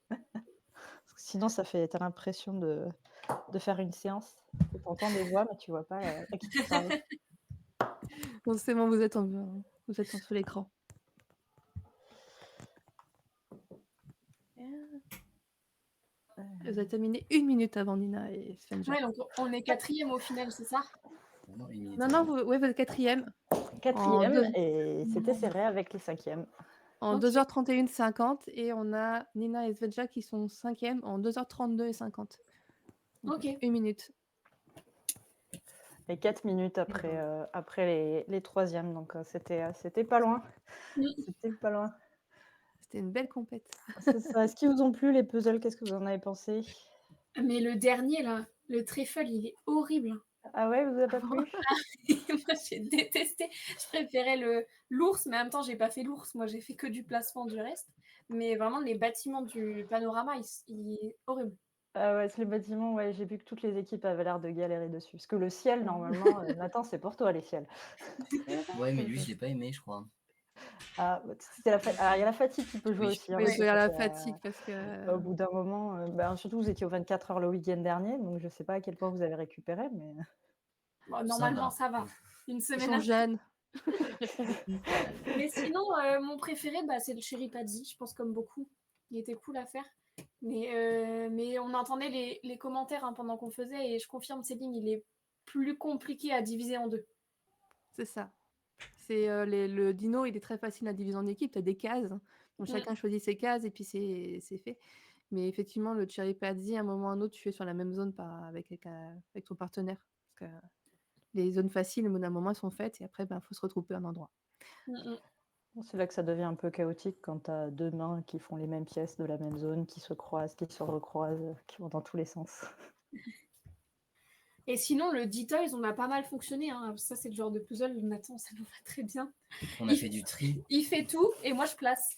Parce que sinon, t'as l'impression de faire une séance. Tu entends des voix, mais tu vois pas à qui tu parles. Bon, c'est bon, vous êtes sur l'écran. Vous avez terminé 1 minute avant Nina et Svenja. Ouais, donc on est 4e au final, c'est ça? Non, vous êtes 4e. 4e, et c'était serré avec les 5e. En Ok. 2h31 50, et on a Nina et Svenja qui sont 5e en 2h32 et 50. Donc, Ok. 1 minute. Et 4 minutes après les 3e, donc c'était pas loin. C'était pas loin. C'était une belle compète. C'est ça. Est-ce qu'ils vous ont plu les puzzles? Qu'est-ce que vous en avez pensé? Mais le dernier, là, le trèfle, il est horrible. Ah ouais, vous avez pas plu? Moi, j'ai détesté. Je préférais l'ours, mais en même temps, j'ai pas fait l'ours. Moi, j'ai fait que du placement du reste. Mais vraiment, les bâtiments du panorama, il est horrible. Ah ouais, c'est les bâtiments, ouais, j'ai vu que toutes les équipes avaient l'air de galérer dessus. Parce que le ciel, normalement, Nathan, c'est pour toi, les ciels. Ouais, mais lui, je l'ai pas aimé, je crois. Ah, c'était alors, il y a la fatigue qui peut jouer Oui. aussi. Hein, Oui, parce il y que a la c'était, fatigue parce que. au bout d'un moment, surtout vous étiez aux 24 heures le week-end dernier, donc je sais pas à quel point vous avez récupéré, mais Bon, normalement, ça va. Une Ils semaine sont après. jeunes. Mais sinon, mon préféré, c'est le Cherry Paddy. Je pense comme beaucoup. Il était cool à faire. Mais on entendait les commentaires pendant qu'on faisait, et je confirme, Céline, il est plus compliqué à diviser en 2. C'est ça. C'est le dino, il est très facile à diviser en équipe. Tu as des cases. Donc chacun choisit ses cases et puis c'est fait. Mais effectivement, le Cherry Paddy, à un moment ou à un autre, tu es sur la même zone avec ton partenaire. Parce que les zones faciles, au bout d'un moment, elles sont faites et après, il faut se retrouver un endroit. c'est là que ça devient un peu chaotique quand tu as deux mains qui font les mêmes pièces de la même zone, qui se croisent, qui se recroisent, qui vont dans tous les sens. Et sinon, le Detoys, on a pas mal fonctionné. Hein. Ça, c'est le genre de puzzle, Nathan, ça nous va très bien. On a fait du tri. Il fait tout et moi, je place.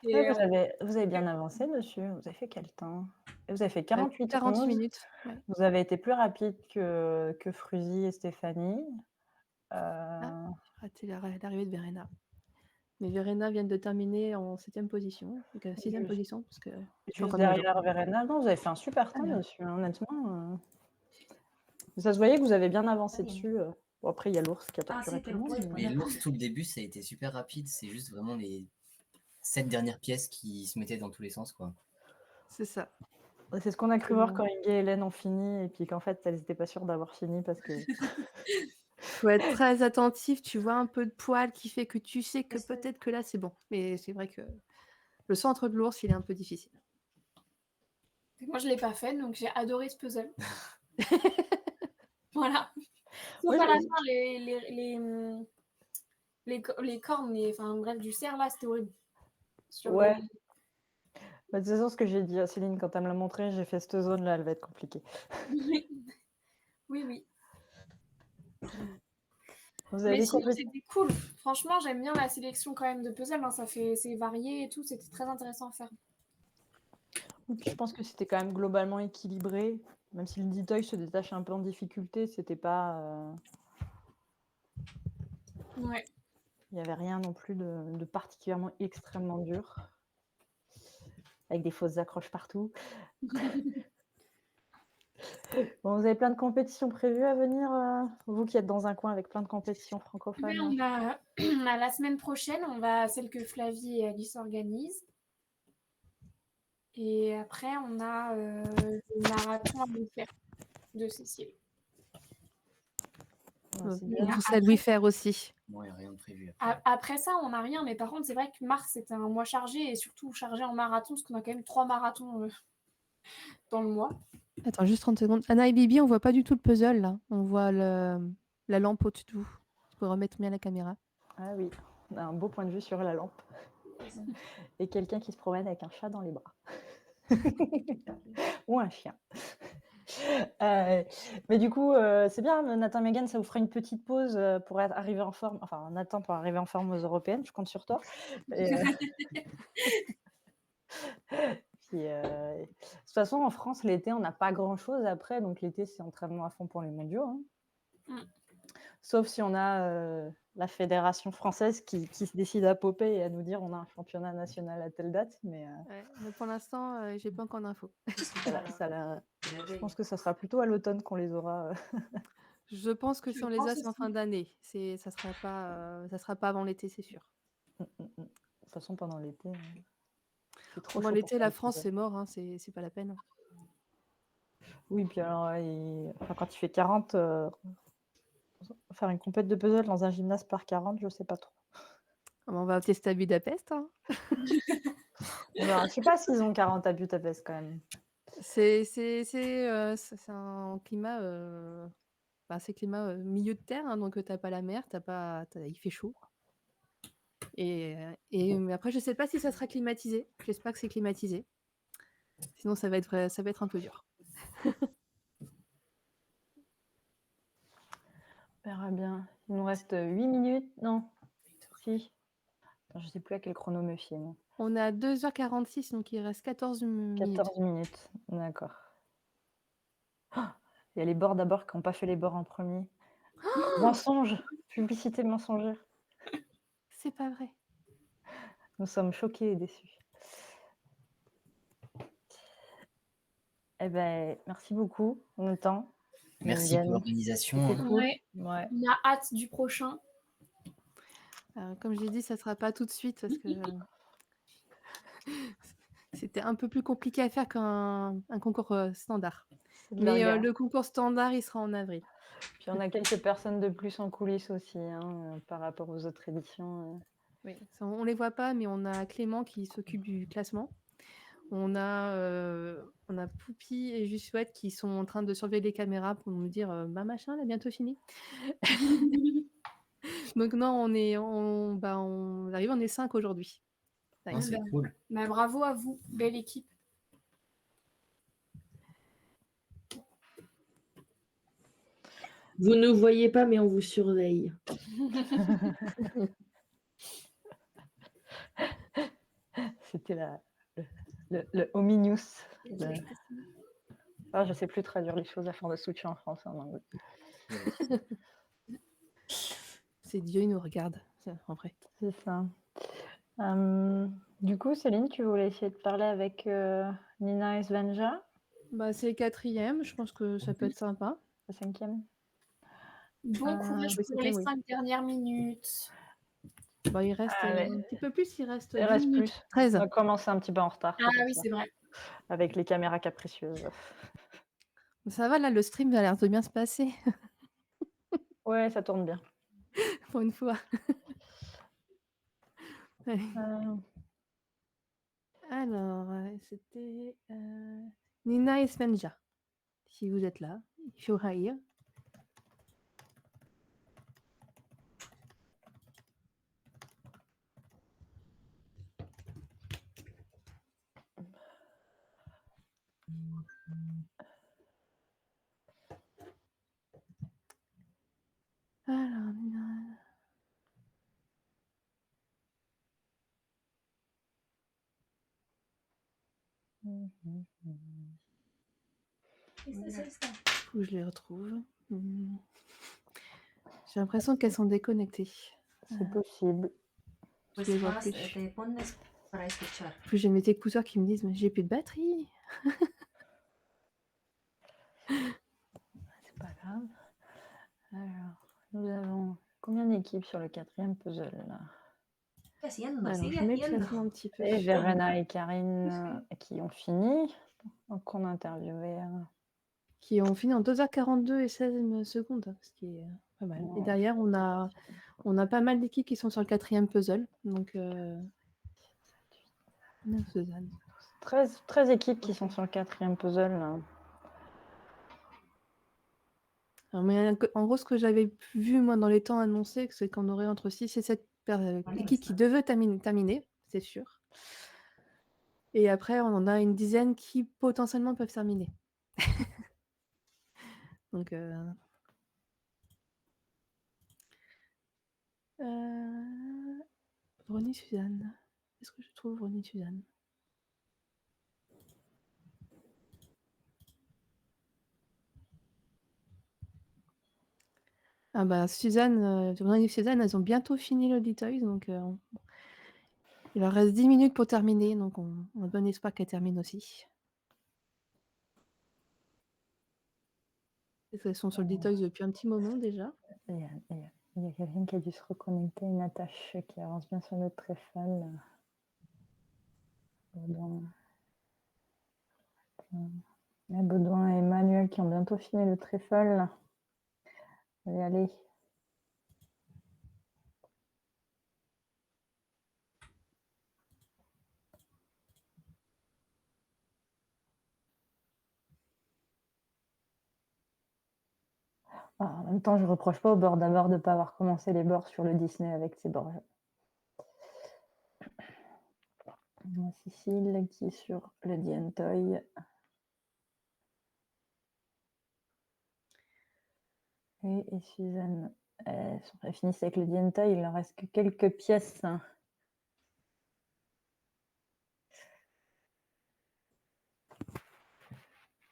Et Ouais, vous avez bien avancé dessus. Vous avez fait quel temps? Et vous avez fait 48 minutes. Ouais. Vous avez été plus rapide que Fruzy et Stéphanie. J'ai raté l'arrivée de Verena. Mais Verena vient de terminer en 7e position, donc 6e position. Parce que juste derrière Verena. Non, vous avez fait un super temps dessus, hein, honnêtement. Ça se voyait que vous avez bien avancé dessus. Bon, après, il y a l'ours qui a torturé tout le monde. Mais l'ours, tout le début, ça a été super rapide. C'est juste vraiment les 7 dernières pièces qui se mettaient dans tous les sens, quoi. C'est ça. C'est ce qu'on a cru voir quand Inge et Hélène ont fini, et puis qu'en fait, elles n'étaient pas sûres d'avoir fini parce que... Faut être très attentif, tu vois un peu de poil qui fait que tu sais que peut-être que là, c'est bon. Mais c'est vrai que le centre de l'ours, il est un peu difficile. moi, je ne l'ai pas fait, donc j'ai adoré ce puzzle. Voilà. Sauf à la fin, les cornes, bref, du cerf, là, c'était horrible. Ouais. De toute façon, ce que j'ai dit à Céline quand elle me l'a montré, j'ai fait cette zone-là, elle va être compliquée. Oui. Vous avez sinon, c'était cool. Franchement, j'aime bien la sélection quand même de puzzles. Hein. C'est varié et tout. C'était très intéressant à faire. Je pense que c'était quand même globalement équilibré. Même si le Detoy se détache un peu en difficulté, c'était pas... Ouais. Il n'y avait rien non plus de particulièrement extrêmement dur. Avec des fausses accroches partout. Bon, vous avez plein de compétitions prévues à venir, vous qui êtes dans un coin avec plein de compétitions francophones. On a la semaine prochaine, on va à celle que Flavie et Alice organisent. Et après, on a le marathon à Louis faire de Cécile. Vous à Louis faire aussi. Bon, il n'y a rien de prévu. Après ça, on n'a rien. Mais par contre, c'est vrai que mars, c'était un mois chargé et surtout chargé en marathon, parce qu'on a quand même 3 marathons dans le mois. Attends, juste 30 secondes. Anna et Bibi, on voit pas du tout le puzzle, là. On voit la lampe au-dessus de vous. Tu peux remettre bien la caméra. Ah oui, on a un beau point de vue sur la lampe. Et quelqu'un qui se promène avec un chat dans les bras. Ou un chien. Mais du coup, c'est bien, Nathan, Megan, ça vous fera une petite pause pour arriver en forme. Enfin, Nathan, pour arriver en forme aux européennes, je compte sur toi. Et, puis, de toute façon, en France, l'été, on n'a pas grand-chose après. Donc, l'été, c'est entraînement à fond pour les mondiaux. Hein. Sauf si on a la fédération française qui se décide à popper et à nous dire on a un championnat national à telle date. Mais pour l'instant, j'ai pas encore d'infos. Je pense que ça sera plutôt à l'automne qu'on les aura. Je pense que si on les a, c'est en fin d'année. Ça sera pas avant l'été, c'est sûr. De toute façon, pendant l'été, c'est trop Pendant chaud l'été, pour la faire France, des c'est mort, hein, c'est pas la peine. Oui, puis alors, quand il fait 40, faire une compète de puzzle dans un gymnase par 40, je sais pas trop. On va tester à Budapest. Hein. Alors, je sais pas s'ils ont 40 à Budapest quand même. C'est un climat, c'est climat milieu de terre, hein, donc t'as pas la mer, il fait chaud. Mais après, je sais pas si ça sera climatisé. J'espère que c'est climatisé. Sinon, ça va être un peu dur. On verra bien. Il nous reste 8 minutes. Non. Si. Attends, je sais plus à quel chrono me fier. Moi. On a 2h46, donc il reste 14 minutes. 14 minutes. D'accord. Oh, il y a les bords d'abord qui n'ont pas fait les bords en premier. Mensonge. Publicité mensongère. C'est pas vrai. Nous sommes choqués et déçus. Eh ben, merci beaucoup, Nathan. Merci pour l'organisation. C'était cool. Ouais. On a hâte du prochain. Comme j'ai dit, ça sera pas tout de suite parce que c'était un peu plus compliqué à faire qu'un concours standard. Mais le concours standard, il sera en avril. Puis on a quelques personnes de plus en coulisses aussi par rapport aux autres éditions. Oui, on les voit pas, mais on a Clément qui s'occupe du classement. On a Poupie et Jussouette qui sont en train de surveiller les caméras pour nous dire machin, elle a bientôt fini. Donc non, on arrive, on est 5 aujourd'hui. C'est cool. Bravo à vous, belle équipe. Vous ne nous voyez pas, mais on vous surveille. C'était le Ominius. Je ne sais plus traduire les choses à fond de Sushi en français, en anglais. C'est Dieu, il nous regarde, en vrai. C'est ça. Du coup, Céline, tu voulais essayer de parler avec Nina et Svenja? C'est le 4e, je pense que ça peut être sympa. Le 5e. Bon courage pour les 5 dernières minutes. Il reste un petit peu plus, il reste 10 minutes. 13. On a commencé un petit peu en retard. Ah oui, c'est vrai. Avec les caméras capricieuses. Ça va, là, le stream a l'air de bien se passer. Ouais, ça tourne bien. Pour une fois. Alors, c'était Nina et Svenja. Si vous êtes là, il faut rire. Alors, Nina. Faut que je les retrouve. J'ai l'impression qu'elles sont déconnectées. C'est possible. Je les vois plus. Plus j'ai mes écouteurs qui me disent mais j'ai plus de batterie. C'est pas grave. Alors, nous avons combien d'équipes sur le 4e puzzle là? Alors, je mets le classement un petit peu. Et Verena et Karine qui ont fini. Donc on a interviewé. Qui ont fini en 2h42 et 16 secondes, ce qui est pas mal. Et derrière, on a pas mal d'équipes qui sont sur le 4e puzzle. Donc, 13 équipes qui sont sur le 4e puzzle. Là. Alors, mais en gros, ce que j'avais vu moi dans les temps annoncés, c'est qu'on aurait entre 6 et 7 équipes qui devaient terminer, c'est sûr. Et après, on en a une dizaine qui potentiellement peuvent terminer. Donc, Ronnie Suzanne. Est-ce que je trouve Ronnie Suzanne? Ah bah Suzanne, Ronnie et Suzanne, elles ont bientôt fini le Toys, donc il leur reste 10 minutes pour terminer, donc on a bon espoir qu'elle termine aussi. Elles sont sur le Toys depuis un petit moment déjà. Il y a quelqu'un qui a dû se reconnecter, une attache qui avance bien sur notre trèfle. Baudouin et Emmanuel qui ont bientôt fini le trèfle. Allez, allez. En même temps, je ne reproche pas au bord d'abord de ne pas avoir commencé les bords sur le Disney avec ses bords. Cécile qui est sur le Dientoy. Et Suzanne, elles finissent avec le Dientoy, il leur reste que quelques pièces.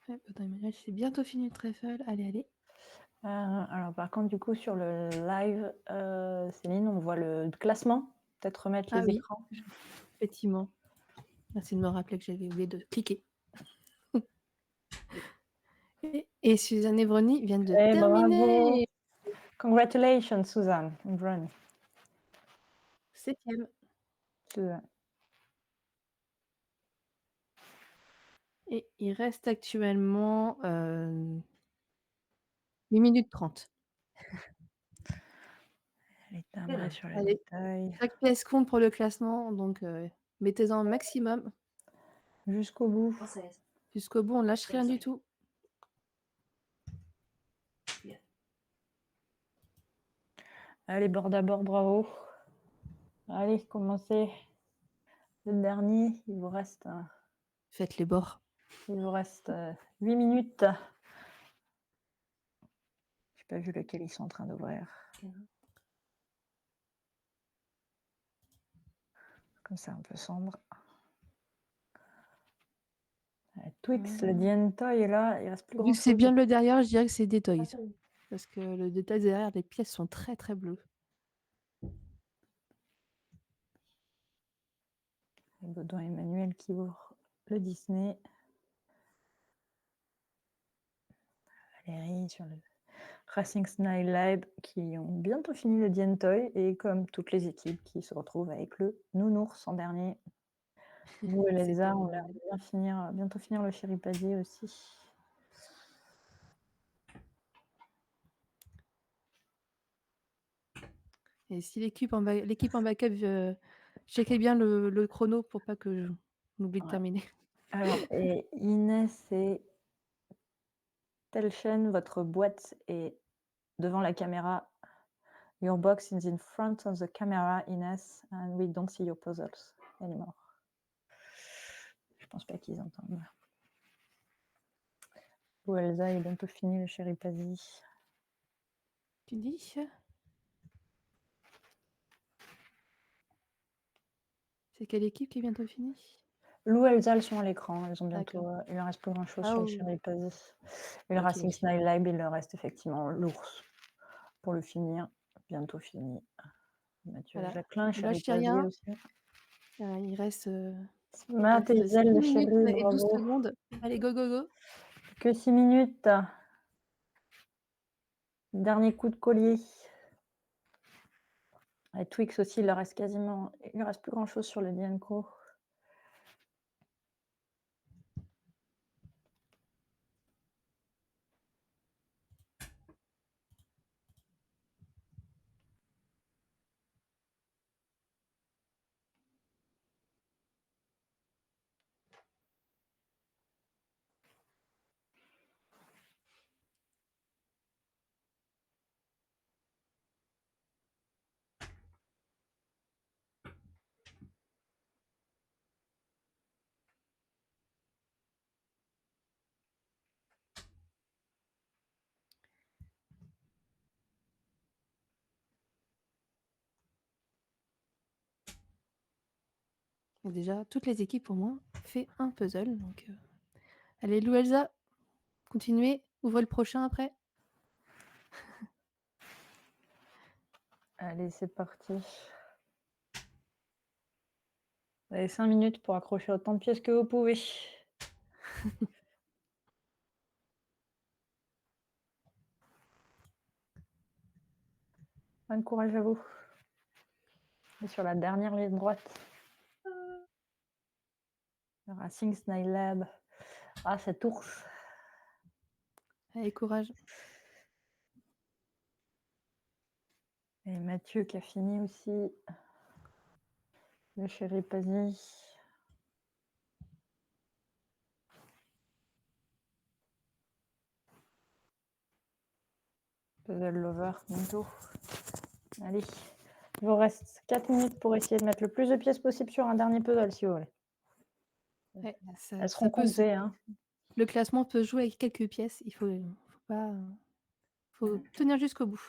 Emmanuel, c'est bientôt fini le trèfle. Allez, allez. Alors par contre, du coup, sur le live, Céline, on voit le classement. Peut-être remettre les écrans. Effectivement. Merci de me rappeler que j'avais oublié de cliquer. Et Suzanne et Ronnie viennent de terminer. Bravo. Congratulations, Suzanne and Ronnie. 7e. Suzanne. Et il reste actuellement 8 minutes 30. Allez, sur le Allez, détail. chaque pièce compte pour le classement, donc mettez-en un maximum. Jusqu'au bout. Jusqu'au bout, on ne lâche rien du tout. Allez, bord à bord, bravo. Allez, commencez. Le dernier, il vous reste... Faites les bords. Il vous reste 8 minutes. Je n'ai pas vu lequel ils sont en train d'ouvrir. Comme ça, un peu sombre. Twix, le Dientoy est là, il reste plus grand Vu chose. que c'est bien le derrière, je dirais que c'est des toys. Parce que le détail derrière, les pièces sont très très bleues. Et Baudouin Emmanuel qui ouvre le Disney. Valérie sur le Racing Snail Lab qui ont bientôt fini le Dientoy et comme toutes les équipes qui se retrouvent avec le Nounours en dernier. Vous et Elsa, on va bientôt finir le Chéripadier aussi. Et si l'équipe en backup checkez bien le chrono pour pas que j'oublie de terminer. Alors, et Inès et Telchen, votre boîte est devant la caméra. Your box is in front of the camera, Inès, and we don't see your puzzles anymore. Je pense pas qu'ils entendent. Ou Elsa est bientôt fini le Chéripadi. Tu dis? C'est quelle équipe qui est bientôt finie? Lou et Elsa, elles sont à l'écran. Elles ont bientôt. Il ne reste plus grand chose sur le oui. Chéripadi. Et le Racing Snail Lab, il leur reste effectivement l'ours pour le finir. Bientôt fini. Mathieu Jacquelin, Chéripadi aussi. Il reste. Matt et Isel, le chéri, et 12 secondes. Allez, go, go, go. Que 6 minutes. Dernier coup de collier. Et Twix aussi, il leur reste quasiment. Il ne reste plus grand chose sur le Dienco. Donc déjà, toutes les équipes au moins fait un puzzle. Donc, allez, Lou Elsa, continuez. Ouvrez le prochain après. Allez, c'est parti. Vous avez 5 minutes pour accrocher autant de pièces que vous pouvez. Bon courage à vous. Et sur la dernière ligne droite. Le Racing Snail Lab. Ah, cet ours. Allez, courage. Et Mathieu qui a fini aussi. Le chéri Pazzi. Puzzle Lover, bientôt. Allez, il vous reste 4 minutes pour essayer de mettre le plus de pièces possible sur un dernier puzzle, si vous voulez. Ouais, Elles seront comptées. Hein. Le classement peut jouer avec quelques pièces. Il faut tenir jusqu'au bout.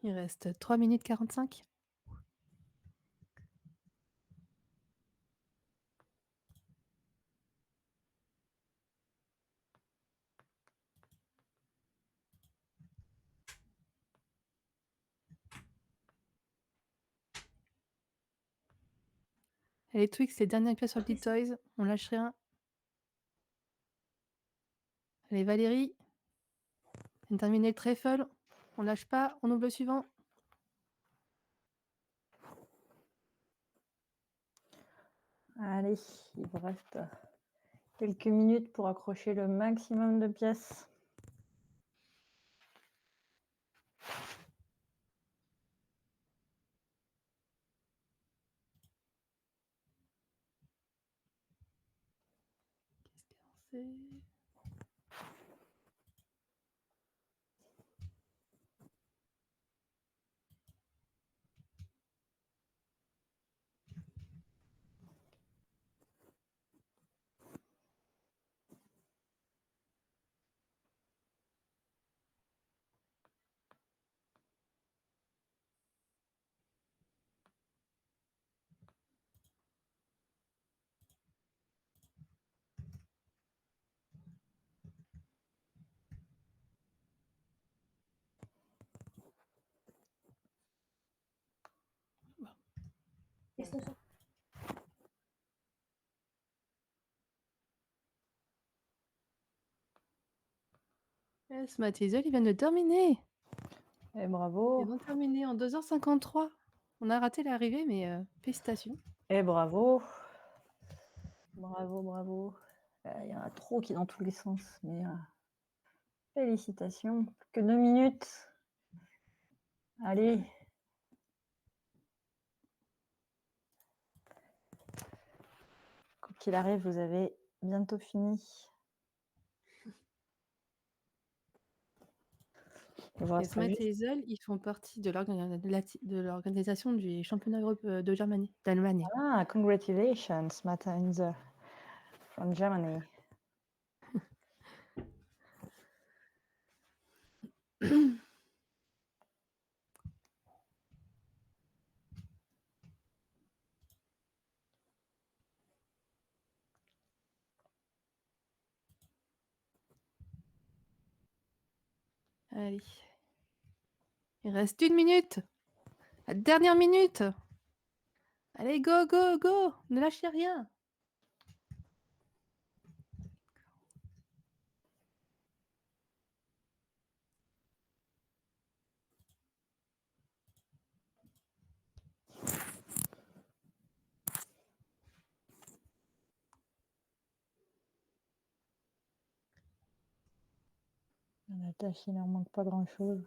Il reste 3 minutes 45. Allez, Twix, les dernières pièces sur le Toys. On lâche rien. Allez, Valérie. On termine le trèfle. On lâche pas. On ouvre le suivant. Allez, il vous reste quelques minutes pour accrocher le maximum de pièces. Qu'est-ce qu'on sait? Yes, Mathieu, il vient de terminer. Et bravo. Ils vont terminer en 2h53. On a raté l'arrivée, mais félicitations. Et bravo. Bravo, bravo. Il y en a trop qui dans tous les sens, mais félicitations. Plus que 2 minutes. Allez. Quoi qu'il arrive, vous avez bientôt fini. Et Smart et Hazel, ils font partie de l'organisation du championnat d'Europe de Germanie, d'Allemagne. Ah, congratulations, Matt and Hazel from Germany. Allez. Il reste 1 minute. La dernière minute. Allez, go, go, go. Ne lâchez rien. La tâche, il n'en manque pas grand-chose.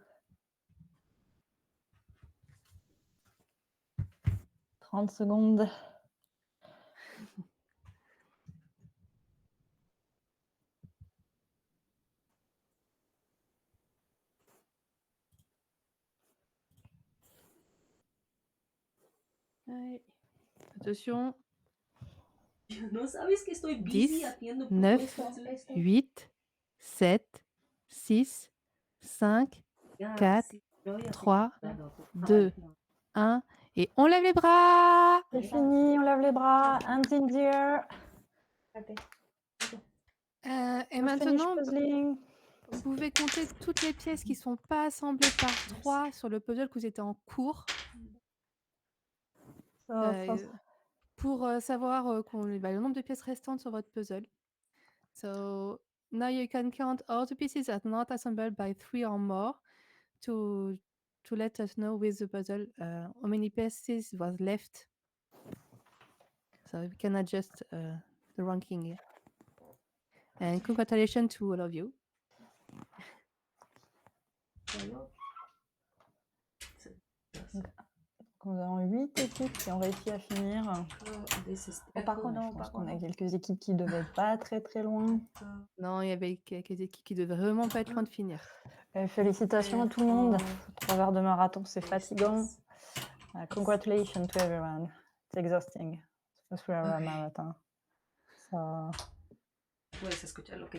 30 secondes. Ouais. Attention. No sabes que estoy 10, busy haciendo 9, propuestas. 8, 7, 6, 5, Ya, 4, sí, yo ya 3, sé. Claro, por 2, favor. 1. Et on lève les bras. C'est fini, on lève les bras. Hands in the air. Et We're finished maintenant, puzzling. vous pouvez compter toutes les pièces qui ne sont pas assemblées par 3 sur le puzzle que vous étiez en cours. So, Pour savoir le nombre de pièces restantes sur votre puzzle. So now you can count all the pieces that are not assembled by 3 or more to let us know with the puzzle how many pieces was left. So we can adjust the ranking here. And congratulations to all of you. Nous avons 8 équipes qui ont réussi à finir. Par contre, je pense qu'on a quelques équipes qui devaient pas très très loin. Non, il y avait quelques équipes qui devaient vraiment pas être loin de finir. Félicitations à tout le monde. 3 heures de marathon, c'est fatigant. Congratulations to everyone. It's exhausting. It's a 3-hour marathon. So... Puedes escuchar lo que